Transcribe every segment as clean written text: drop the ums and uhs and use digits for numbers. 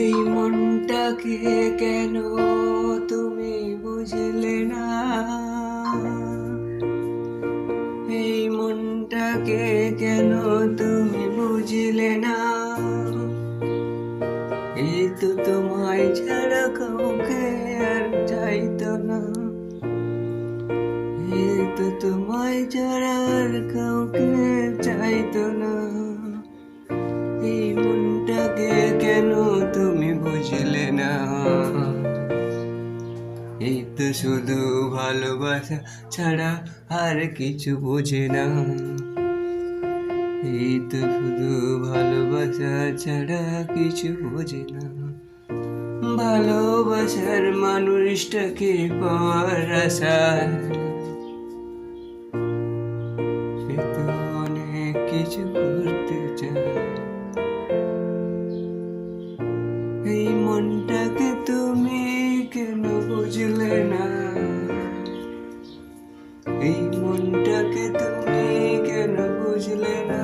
এই মনটাকে কেন তুমি বুঝলে না? এই মনটাকে কেন তুমি বুঝলে না? এই তো তোমায় ছাড়া কাউকে আর চাইতো না। এই তো তোমায় ছাড়া আর কাউকে চাইতো না। এই মনটাকে কেন তুমি বুঝলে না? এই তো শুধু ভালোবাসা ছাড়া আর কিছু বোঝে না। এই তো শুধু ভালোবাসা ছাড়া কিছু বোঝে না। ভালোবাসার মানুষটাকে পাওয়ার আশায় সে তো অনেক কিছু করতে চায়। এই মনটাকে তুমি কেন বুঝলে না? এই মনটাকে তুমি কেন বুঝলে না?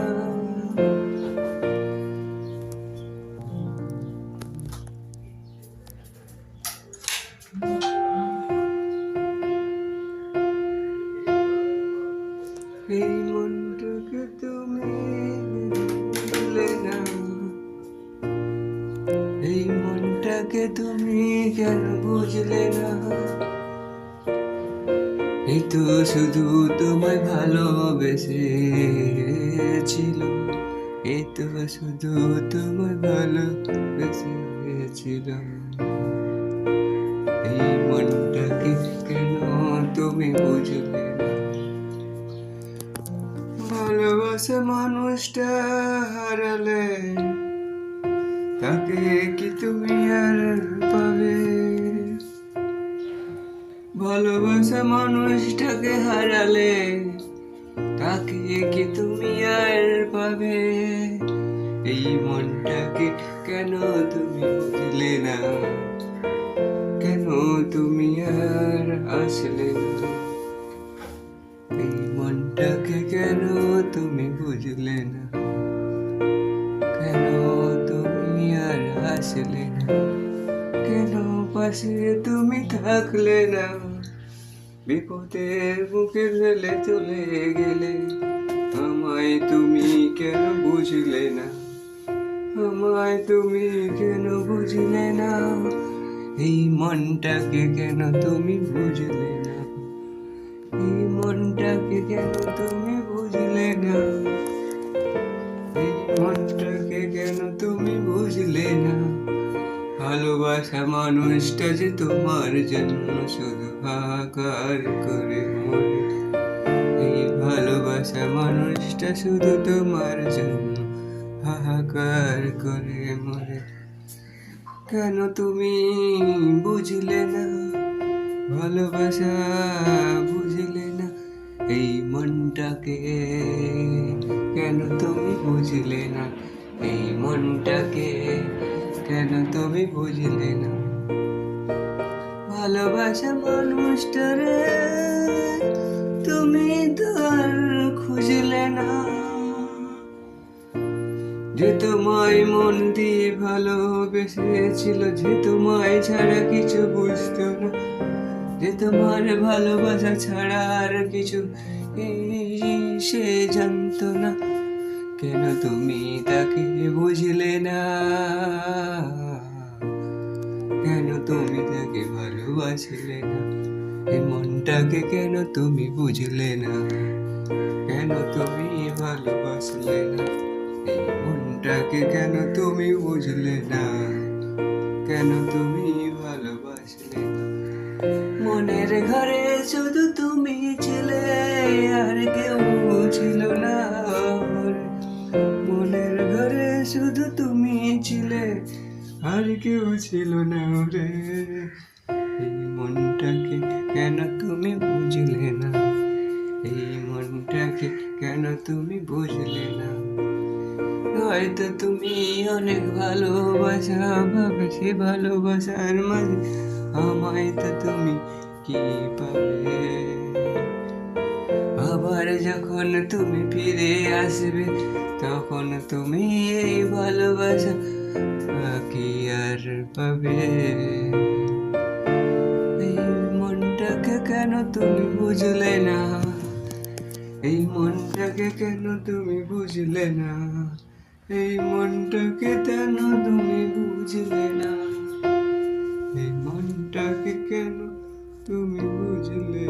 এই মনটাকে তুমি বুঝলে না? এই মনটাকে তুমি কেন বুঝলে না? এই তো শুধু তোমায় ভালোবেসেছিল। এই তো শুধু তোমায় ভালোবেসেছিল। এই মনটাকে কেন তুমি বুঝলে না? ভালোবাসা মানুষটা হারালে তাকে কি তুমি আর পাবে? ভালোবাসা মানুষটাকে হারালে তাকে কি তুমি আর পাবে? এই মনটাকে কেন তুমি বুঝলে না? কেন তুমি আর আসলে না? এই মনটাকে কেন তুমি বুঝলে না? কেন তুমি আর আসলে না? কেন পাশে তুমি থাকলে না? বিপদের মুখে ফেলে চলে গেলে আমায় তুমি কেন বুঝলে না? আমায় তুমি কেন বুঝলে না? এই মনটাকে কেন তুমি বুঝলে না? এই মনটাকে কেন তুমি বুঝলে না? এই মনটাকে কেন তুমি বুঝলে না? ভালোবাসা মানুষটা যে তোমার জন্য শুধু হাহাকার করে মরে। এই ভালোবাসা মানুষটা শুধু তোমার জন্য হাহাকার করে মরে। কেন তুমি বুঝলে না? ভালোবাসা বুঝলে না? এই মনটাকে কেন তুমি বুঝলে না? এই মনটাকে কেন তুমি বুঝলে না? ভালোবাসা মানুষটারে তুমি তো আর খুঁজলে না। যে তোমায় মন দিয়ে ভালোবেসেছিল, যে তোমায় ছাড়া কিছু বুঝতো না, যে তোমার ভালোবাসা ছাড়া আর কিছু সে জানতো না। কেন তুমি তাকে বুঝলে না? কেন তুমি তাকে ভালোবাসলে না? এই মনটাকে কেন তুমি বুঝলে না? কেন তুমি ভালোবাসলে না? এই মনটাকে কেন তুমি বুঝলে না? কেন তুমি ভালোবাসলে না? মনের ঘরে শুধু তুমি ছিলে, আর কেউ ছিল না। মনের ঘরে শুধু তুমি ছিলে, আর কেউ ছিল না রে। এই মনটাকে কেন তুমি বুঝলে না? এই মনটাকে কেন তুমি বুঝলে না? হয়তো তুমি অনেক ভালোবাসা পাবে, সে ভালোবাসার মাঝে আমায় তো তুমি কি পাবে? আবার যখন তুমি ফিরে আসবে তখন তুমি এই ভালোবাসা কি আর পাবে? এই মনটাকে কেন তুমি বুঝলে না? এই মনটাকে কেন তুমি বুঝলে না? এই মনটাকে কেন তুমি বুঝলে না? এই মনটাকে কেন তুমি বুঝলে